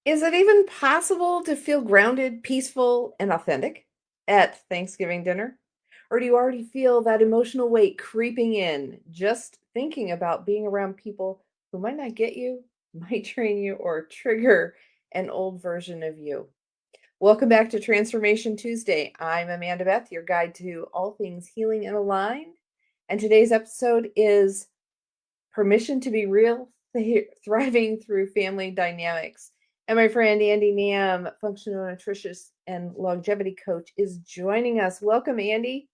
Is it even possible to feel grounded, peaceful, and authentic at Thanksgiving dinner? Or do you already feel that emotional weight creeping in just thinking about being around people who might not get you, might train you, or trigger an old version of you? Welcome back to Transformation Tuesday. I'm Amanda Beth, your guide to all things healing and aligned. And today's episode is Permission to be Real, Thriving Through Family Dynamics. And my friend Andy Nam, functional nutritionist and longevity coach, is joining us. Welcome, Andy.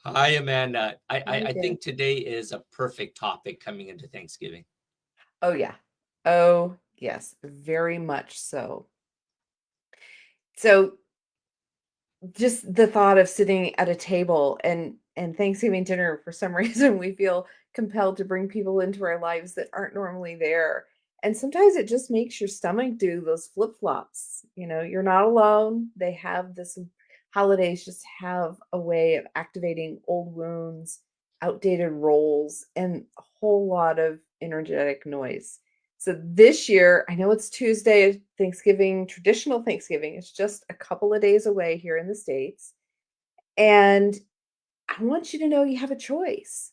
Hi, Amanda. I, How I, you I doing? think today is a perfect topic coming into Thanksgiving. Oh, yeah. Oh, yes, very much so. So just the thought of sitting at a table and Thanksgiving dinner, for some reason, we feel compelled to bring people into our lives that aren't normally there. And sometimes it just makes your stomach do those flip-flops. You're not alone. They have this holidays just have a way of activating old wounds, outdated roles, and a whole lot of energetic noise. So this year, I know it's Tuesday, Thanksgiving, traditional Thanksgiving. It's just a couple of days away here in the States. And I want you to know you have a choice.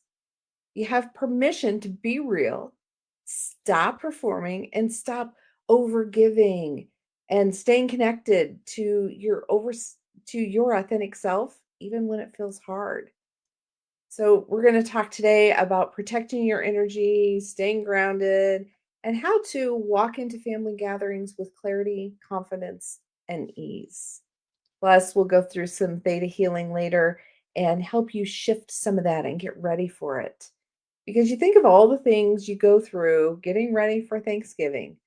You have permission to be real, stop performing, and stop overgiving and staying connected to your authentic self, even when it feels hard. So, we're going to talk today about protecting your energy, staying grounded, and how to walk into family gatherings with clarity, confidence, and ease. Plus, we'll go through some theta healing later and help you shift some of that and get ready for it. Because you think of all the things you go through getting ready for Thanksgiving,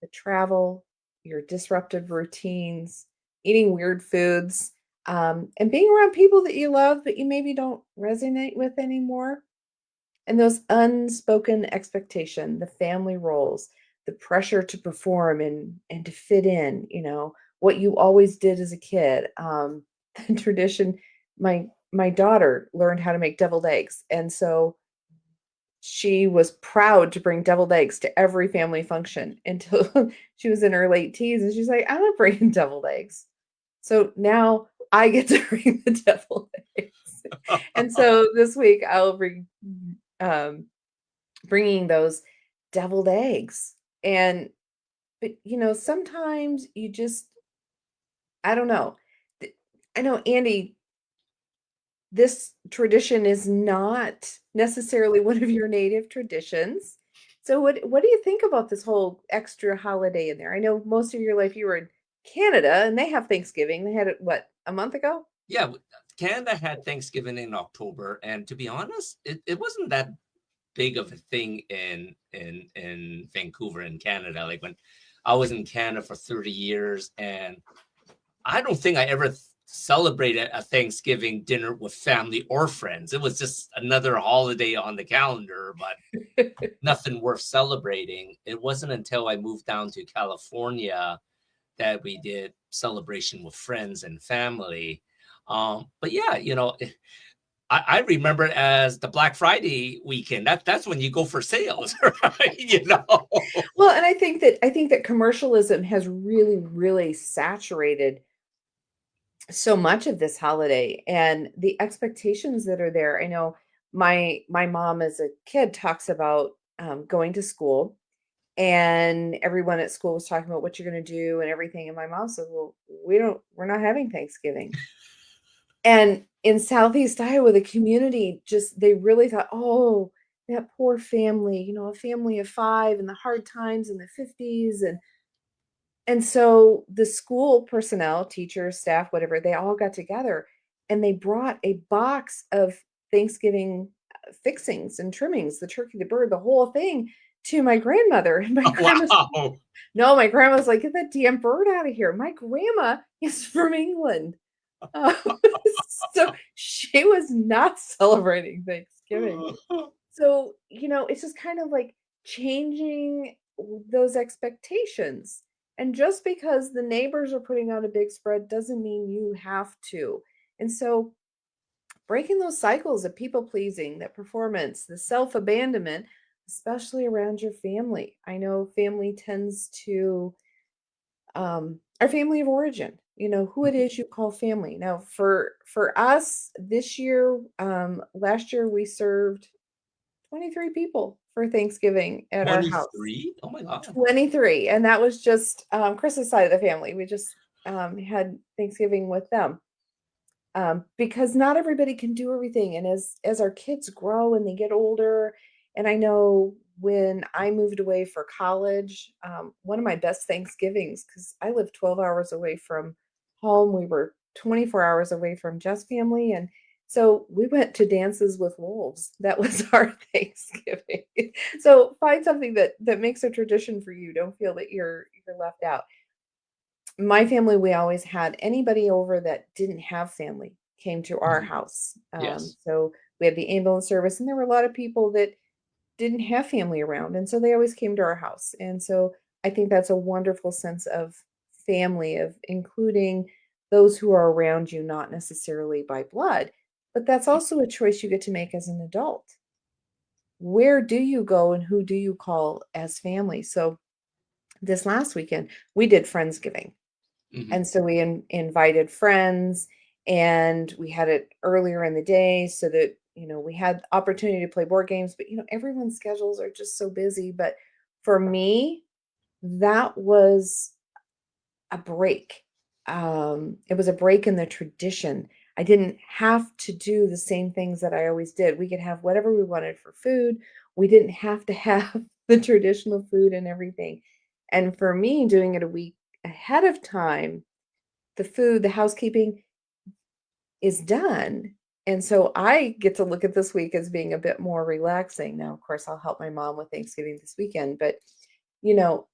the travel, your disruptive routines, eating weird foods, and being around people that you love but you maybe don't resonate with anymore. And those unspoken expectation, the family roles, the pressure to perform and to fit in, what you always did as a kid. The tradition, my daughter learned how to make deviled eggs. And so she was proud to bring deviled eggs to every family function until she was in her late teens. And she's like, I'm not bringing deviled eggs. So now I get to bring the deviled eggs. And so this week I'll be um, bringing those deviled eggs. But sometimes you just, I don't know. I know, Andy, this tradition is not necessarily one of your native traditions. So what do you think about this whole extra holiday in there? I know most of your life you were in Canada and they have Thanksgiving. They had it what, a month ago? Yeah, Canada had Thanksgiving in October, and to be honest, it wasn't that big of a thing in Vancouver in Canada. Like when I was in Canada for 30 years, and I don't think I ever celebrated a Thanksgiving dinner with family or friends. It was just another holiday on the calendar, but nothing worth celebrating. It wasn't until I moved down to California that we did celebration with friends and family. But yeah, I remember it as the Black Friday weekend. That's when you go for sales, right? Well, and I think that commercialism has really, really saturated so much of this holiday and the expectations that are there. I know my mom as a kid talks about going to school and everyone at school was talking about what you're going to do and everything. And my mom said, well, we're not having Thanksgiving. And in Southeast Iowa, the community just, they really thought, oh, that poor family, a family of five and the hard times in the 50s. And so the school personnel, teachers, staff, whatever, they all got together and they brought a box of Thanksgiving fixings and trimmings, the turkey, the bird, the whole thing to my grandmother. And my grandma's, Wow. no, my grandma's like, get that damn bird out of here. My grandma is from England. Uh, so she was not celebrating Thanksgiving. So, it's just kind of like changing those expectations. And just because the neighbors are putting out a big spread doesn't mean you have to. And so, breaking those cycles of people pleasing, that performance, the self abandonment, especially around your family. I know family tends to our family of origin, who it Mhm. is you call family. Now, for us this year, last year we served 23 people for Thanksgiving at our house. 23? Oh my God. 23, and that was just Chris's side of the family. We just had Thanksgiving with them, because not everybody can do everything. And as our kids grow and they get older, and I know when I moved away for college, one of my best Thanksgivings, because I lived 12 hours away from home, we were 24 hours away from Jeff's family, and so we went to Dances with Wolves. That was our Thanksgiving. So find something that makes a tradition for you. Don't feel that you're left out. My family, we always had anybody over that didn't have family came to our Mhm. house. Yes. So we had the ambulance service, and there were a lot of people that didn't have family around, and so they always came to our house. And so I think that's a wonderful sense of family, of including those who are around you, not necessarily by blood, but that's also a choice you get to make as an adult. Where do you go and who do you call as family? So this last weekend, we did Friendsgiving. Hmm. And so we invited friends, and we had it earlier in the day so that, we had opportunity to play board games, but everyone's schedules are just so busy. But for me, that was a break. It was a break in the tradition. I didn't have to do the same things that I always did. We could have whatever we wanted for food. We didn't have to have the traditional food and everything. And for me, doing it a week ahead of time, the food, the housekeeping is done. And so I get to look at this week as being a bit more relaxing. Now, of course, I'll help my mom with Thanksgiving this weekend, but you know,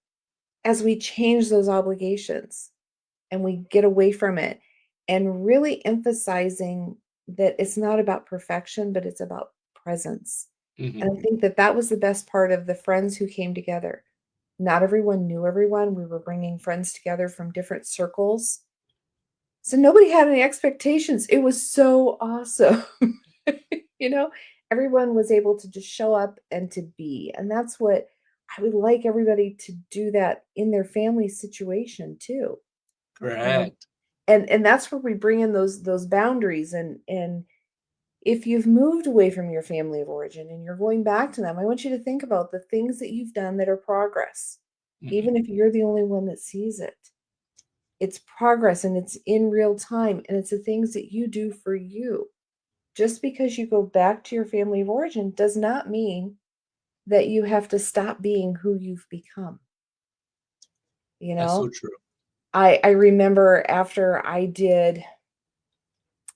as we change those obligations and we get away from it, and really emphasizing that it's not about perfection, but it's about presence. Hmm. And I think that that was the best part of the friends who came together. Not everyone knew everyone. We were bringing friends together from different circles. So nobody had any expectations. It was so awesome. You know, everyone was able to just show up and to be. And that's what I would like everybody to do, that in their family situation too. Um, Correct. and that's where we bring in those boundaries, and if you've moved away from your family of origin and you're going back to them, I want you to think about the things that you've done that are progress, Hmm. even if you're the only one that sees it. It's progress, and it's in real time, and it's the things that you do for you. Just because you go back to your family of origin does not mean that you have to stop being who you've become, you That's so know? true. I remember after I did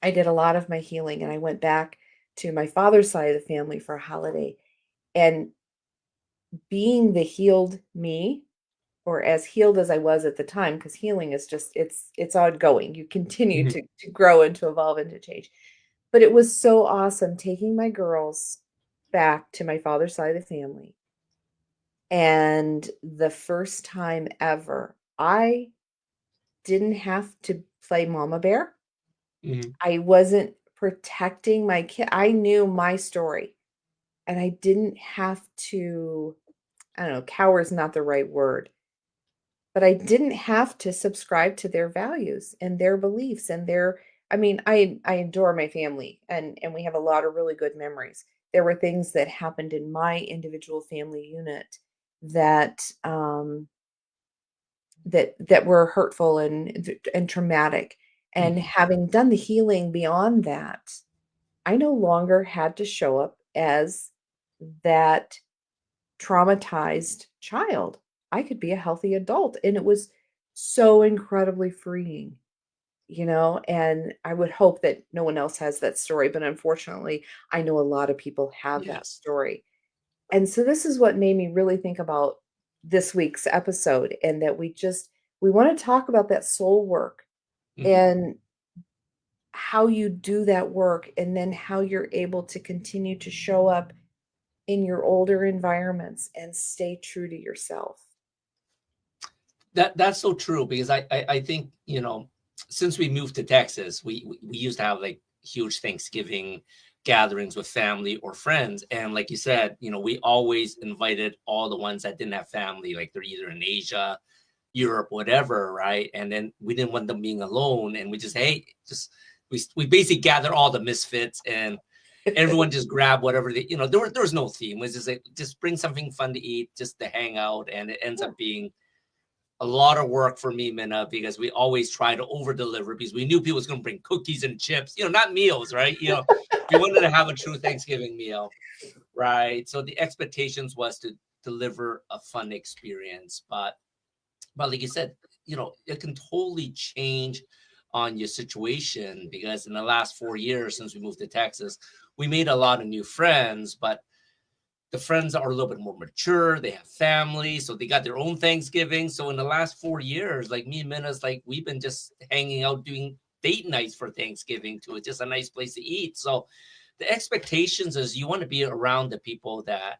a lot of my healing, and I went back to my father's side of the family for a holiday, and being the healed me, or as healed as I was at the time, because healing is just it's ongoing. You continue Mhm. to grow and to evolve and to change. But it was so awesome taking my girls back to my father's side of the family. And the first time ever, I didn't have to play mama bear. Mhm. I wasn't protecting my kid. I knew my story, and I didn't have to, I don't know, cower is not the right word, but I didn't have to subscribe to their values and their beliefs and their, I mean, I adore my family, and we have a lot of really good memories. There were things that happened in my individual family unit that that were hurtful and traumatic. And Mhm. having done the healing beyond that, I no longer had to show up as that traumatized child. I could be a healthy adult, and it was so incredibly freeing, and I would hope that no one else has that story, but unfortunately, I know a lot of people have that Yes. story. And so this is what made me really think about this week's episode, and that we want to talk about that soul work, Mhm. and how you do that work, and then how you're able to continue to show up in your older environments and stay true to yourself. That's so true because I think since we moved to Texas, we used to have like huge Thanksgiving gatherings with family or friends, and like you said, we always invited all the ones that didn't have family, like they're either in Asia, Europe, whatever, right? And then we didn't want them being alone, and we just, hey, just we basically gather all the misfits, and everyone just grab whatever they, there was no theme. It was just like, just bring something fun to eat, just to hang out, and it ends up being a lot of work for me, Minna, because we always try to over deliver because we knew people was going to bring cookies and chips, not meals, right? We wanted to have a true Thanksgiving meal, right? So the expectations was to deliver a fun experience, but like you said, it can totally change on your situation, because in the last 4 years since we moved to Texas, we made a lot of new friends, but the friends are a little bit more mature. They have families, so they got their own Thanksgiving. So in the last 4 years, like me and Minna's, like we've been just hanging out doing date nights for Thanksgiving too. It's just a nice place to eat. So the expectations is you want to be around the people that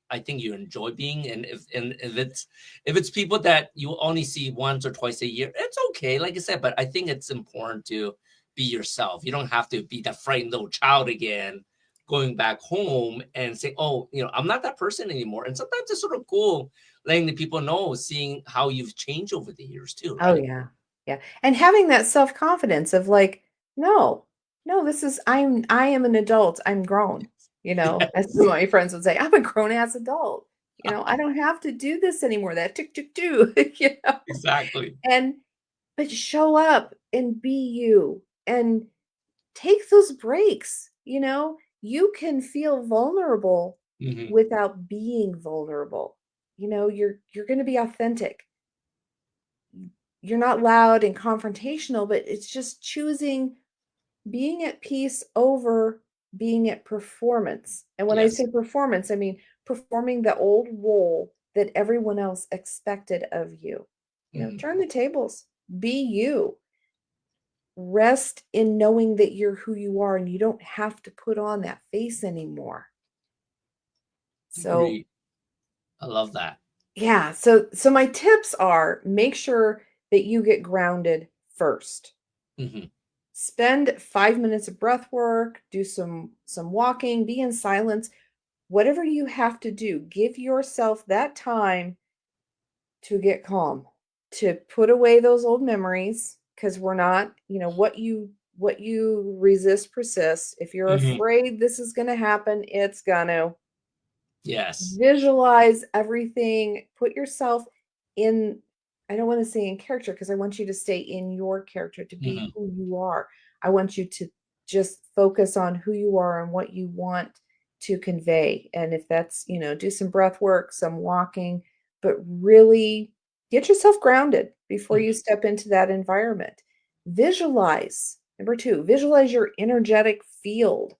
I think you enjoy being, and if it's people that you only see once or twice a year, it's okay, like I said. But I think it's important to be yourself. You don't have to be that frightened little child again, going back home and say, "Oh, I'm not that person anymore." And sometimes it's sort of cool letting the people know, seeing how you've changed over the years too, Oh right? yeah. Yeah. And having that self-confidence of like, no, no, I am an adult. I'm grown, as some Yes, of my friends would say, I'm a grown ass adult. I don't have to do this anymore. That tick tick do, exactly. And but show up and be you and take those breaks. You can feel vulnerable Hmm. without being vulnerable. You're going to be authentic. You're not loud and confrontational, but it's just choosing being at peace over being at performance. And when I Yes. say performance, I mean performing the old role that everyone else expected of you. Hmm. Turn the tables, be you. Rest in knowing that you're who you are and you don't have to put on that face anymore. So, Agreed. I love that. yeah, so my tips are make sure that you get grounded first. Hmm. Spend 5 minutes of breath work, do some walking, be in silence, whatever you have to do. Give yourself that time to get calm, to put away those old memories, because we're not, what you resist persists. If you're Hmm. afraid this is going to happen, it's gonna. Yes. Visualize everything, put yourself in, I don't want to say in character because I want you to stay in your character, to be Hmm. who you are. I want you to just focus on who you are and what you want to convey. And if that's, do some breath work, some walking, but really get yourself grounded before you step into that environment. Visualize. Number two, visualize your energetic field.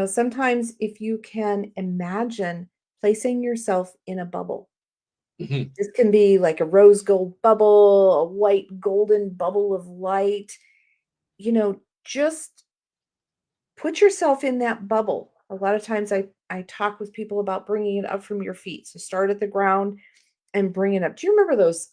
Sometimes if you can imagine placing yourself in a bubble. Hmm. This can be like a rose gold bubble, a white golden bubble of light. Just put yourself in that bubble. A lot of times I talk with people about bringing it up from your feet. So start at the ground and bring it up. Do you remember those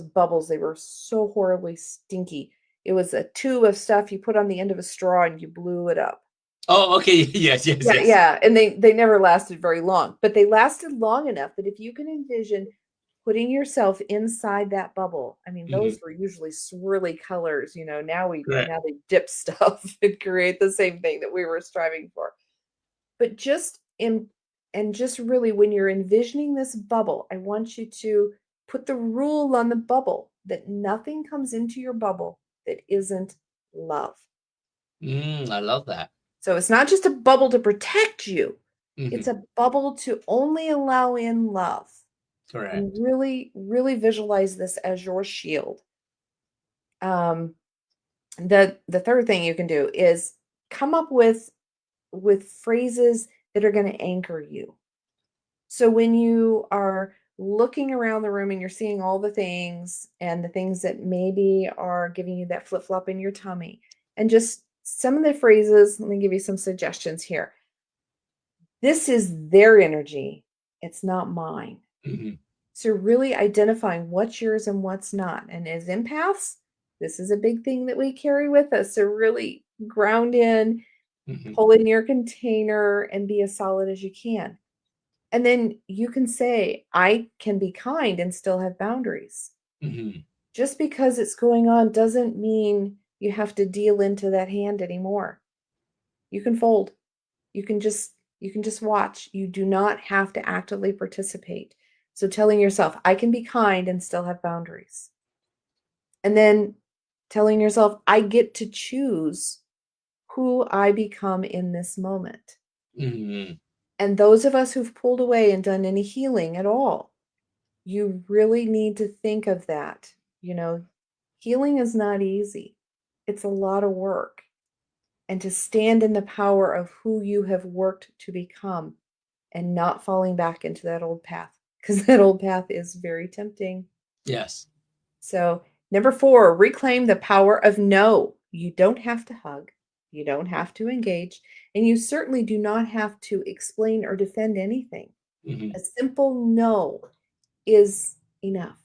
bubbles? They were so horribly stinky. It was a tube of stuff you put on the end of a straw and you blew it up. Oh, okay. Yes, yes, Yeah, yes. yeah, and they never lasted very long, but they lasted long enough that if you can envision putting yourself inside that bubble, I mean, Hmm. those were usually swirly colors, now Correct. they dip stuff and create the same thing that we were striving for. But just really when you're envisioning this bubble, I want you to put the rule on the bubble that nothing comes into your bubble that isn't love. I love that. So it's not just a bubble to protect you, it's Hmm. a bubble to only allow in love. And Correct. really, really visualize this as your shield. Um, the third thing you can do is come up with phrases that are going to anchor you. So when you are looking around the room and you're seeing all the things and the things that maybe are giving you that flip flop in your tummy, and just some of the phrases, let me give you some suggestions here. This is their energy, it's not mine. Hmm. So really identifying what's yours and what's not. And as empaths, this is a big thing that we carry with us. So really ground in, Hmm. pull in your container, and be as solid as you can. And then you can say, I can be kind and still have boundaries. Mm-hmm. Just because it's going on doesn't mean you have to deal into that hand anymore. You can fold. You can just watch. You do not have to actively participate. So telling yourself, I can be kind and still have boundaries. And then telling yourself, I get to choose who I become in this moment. Mm-hmm. And those of us who've pulled away and done any healing at all, you really need to think of that. You know, healing is not easy. It's a lot of work. And to stand in the power of who you have worked to become and not falling back into that old path, because that old path is very tempting. Yes. So, number 4, reclaim the power of no. You don't have to hug, you don't have to engage, and you certainly do not have to explain or defend anything. Mm-hmm. A simple no is enough.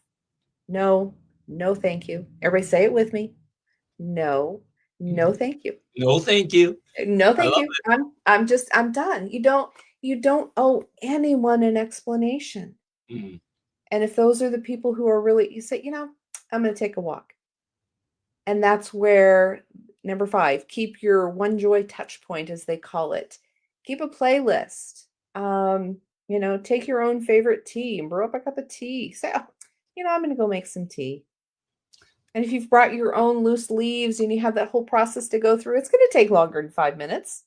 No, no, thank you. Everybody say it with me. No, no, thank you. No, thank you. No, I thank love you. I'm done. You don't owe anyone an explanation. it. Mm-hmm. And if those are the people who are really, you say, I'm going to take a walk. And that's where number 5, keep your one joy touch point, as they call it. Keep a playlist. Take your own favorite tea and brew up a cup of tea. Say, I'm going to go make some tea. And if you've brought your own loose leaves and you have that whole process to go through, it's going to take longer than 5 minutes.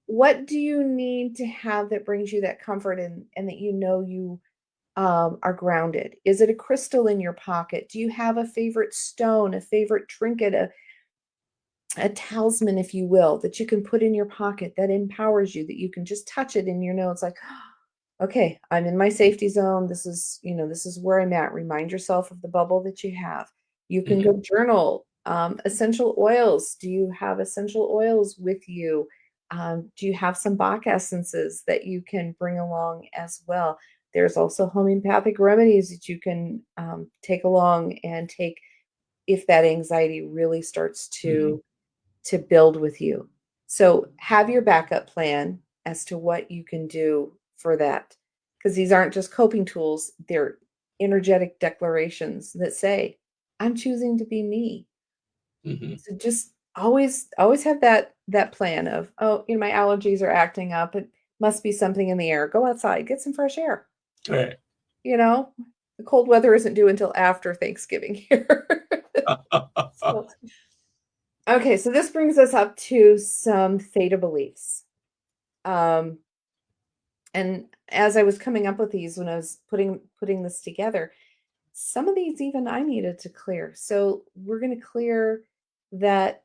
What do you need to have that brings you that comfort and that you are grounded? Is it a crystal in your pocket? Do you have a favorite stone, a favorite trinket, a talisman, if you will, that you can put in your pocket that empowers you, that you can just touch it and it's like, okay, I'm in my safety zone. This is where I'm at. Remind yourself of the bubble that you have. You can Mm-hmm. go journal. Essential oils. Do you have essential oils with you? Do you have some Bach essences that you can bring along as well? There's also homeopathic remedies that you can take along and take if that anxiety really starts Mm-hmm. to build with you. So have your backup plan as to what you can do for that. Because these aren't just coping tools, they're energetic declarations that say, I'm choosing to be me. Mm-hmm. So just always have that plan of, oh, my allergies are acting up. It must be something in the air. Go outside, get some fresh air. Right. You know, the cold weather isn't due until after Thanksgiving here. So, okay, so this brings us up to some theta beliefs. Um, and as I was coming up with these when I was putting this together, some of these even I needed to clear. So we're going to clear that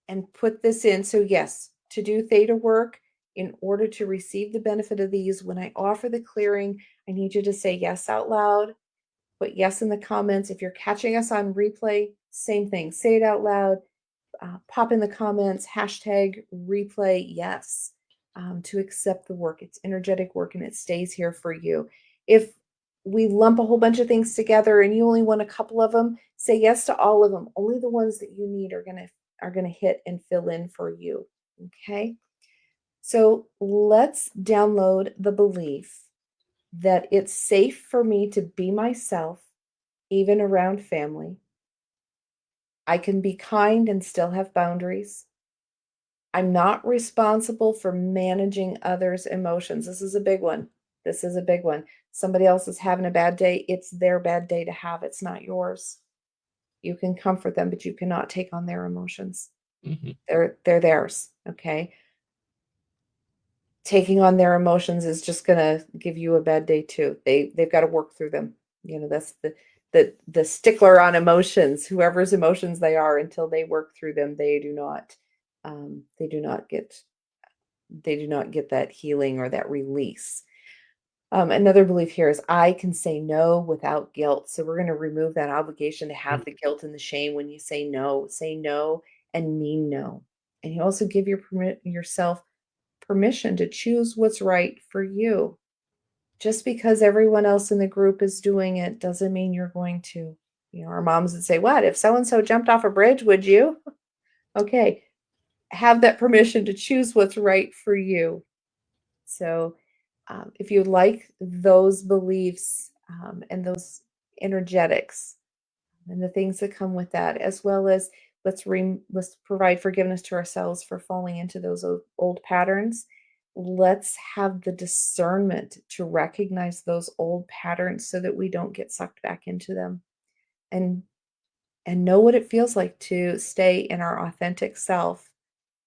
and put this in. So yes, to do theta work, in order to receive the benefit of these, when I offer the clearing, I need you to say yes out loud. Put yes in the comments. If you're catching us on replay, same thing. Say it out loud. Pop in the comments, hashtag replay yes, to accept the work. It's energetic work and it stays here for you. If we lump a whole bunch of things together and you only want a couple of them, say yes to all of them. Only the ones that you need are gonna hit and fill in for you. Okay. So let's download the belief that it's safe for me to be myself, even around family. I can be kind and still have boundaries. I'm not responsible for managing others' emotions. This is a big one. This is a big one. Somebody else is having a bad day. It's their bad day to have. It's not yours. You can comfort them, but you cannot take on their emotions. Mm-hmm. They're theirs. Okay. Taking on their emotions is just gonna give you a bad day too. They've got to work through them. That's the stickler on emotions, whoever's emotions they are, until they work through them, they do not get that healing or that release. Another belief here is I can say no without guilt. So we're going to remove that obligation to have the guilt and the shame when you say no. Say no and mean no. And you also give yourself permission to choose what's right for you. Just because everyone else in the group is doing it doesn't mean you're going to. Our moms would say, what, if so and so jumped off a bridge, would you? Okay, have that permission to choose what's right for you. So If you like those beliefs and those energetics and the things that come with that, as well as let's provide forgiveness to ourselves for falling into those old patterns. Let's have the discernment to recognize those old patterns so that we don't get sucked back into them, and know what it feels like to stay in our authentic self,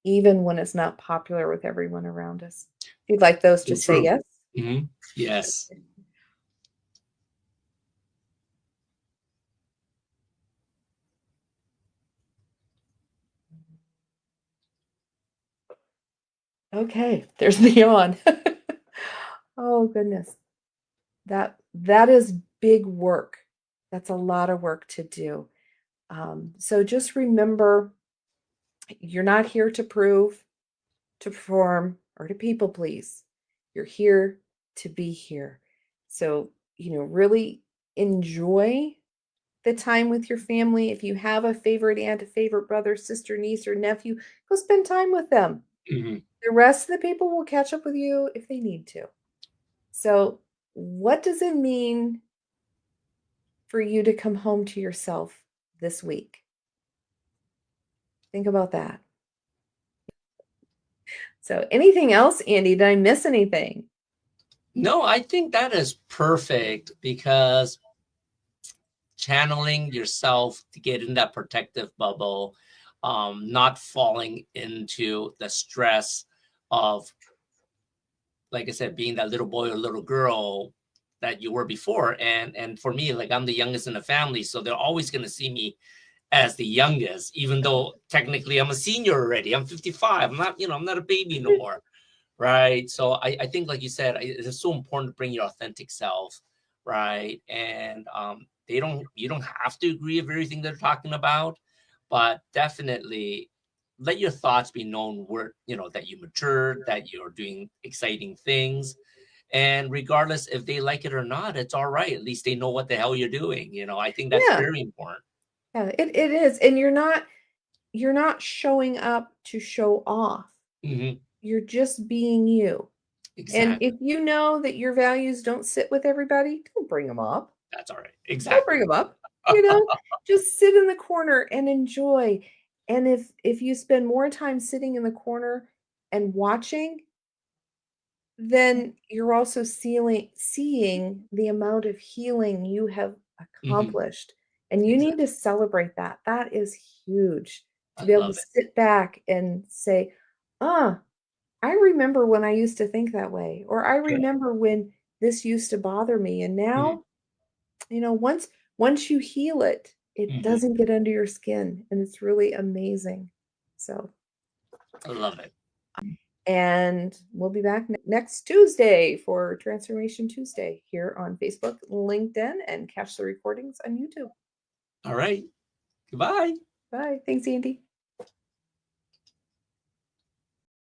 even when it's not popular with everyone around us. If you'd like those, So just say true. yes. Yes. Okay, there's the yawn. Oh goodness. That is big work. That's a lot of work to do. So just remember, you're not here to prove, to perform, or to people please. You're here to be here. So, really enjoy the time with your family. If you have a favorite aunt, a favorite brother, sister, niece, or nephew, go spend time with them. Mm-hmm. The rest of the people will catch up with you if they need to. So, what does it mean for you to come home to yourself this week? Think about that. So, anything else, Andy? Did I miss anything? No, I think that is perfect, because channeling yourself to get in that protective bubble, not falling into the stress of, like I said, being that little boy or little girl that you were before. And for me, like, I'm the youngest in the family, so they're always going to see me as the youngest, even though technically I'm a senior already. I'm 55. I'm not a baby no more. Right. So I think, like you said, it's so important to bring your authentic self. Right. And you don't have to agree with everything they're talking about, but definitely let your thoughts be known, where, that you matured, that you're doing exciting things. And regardless if they like it or not, it's all right. At least they know what the hell you're doing. I think that's Yeah, very important. yeah, it is. And you're not showing up to show off. Hmm. You're just being you. And Exactly. if you know that your values don't sit with everybody, don't bring them up. That's all right. Don't bring Exactly. them up. You know, just sit in the corner and enjoy. And if you spend more time sitting in the corner and watching, then you're also seeing the amount of healing you have Hmm. accomplished. And you need Exactly. to celebrate that. That is huge I to be able to love it. sit back and say, ah, I remember when I used to think that way, or I Good. remember when this used to bother me. And Hmm. now, once you heal it, it Hmm. doesn't get under your skin. And it's really amazing. So, I love it. and we'll be back next Tuesday for Transformation Tuesday here on Facebook, LinkedIn, and catch the recordings on YouTube. All right. Goodbye. Bye. Thanks, Andy.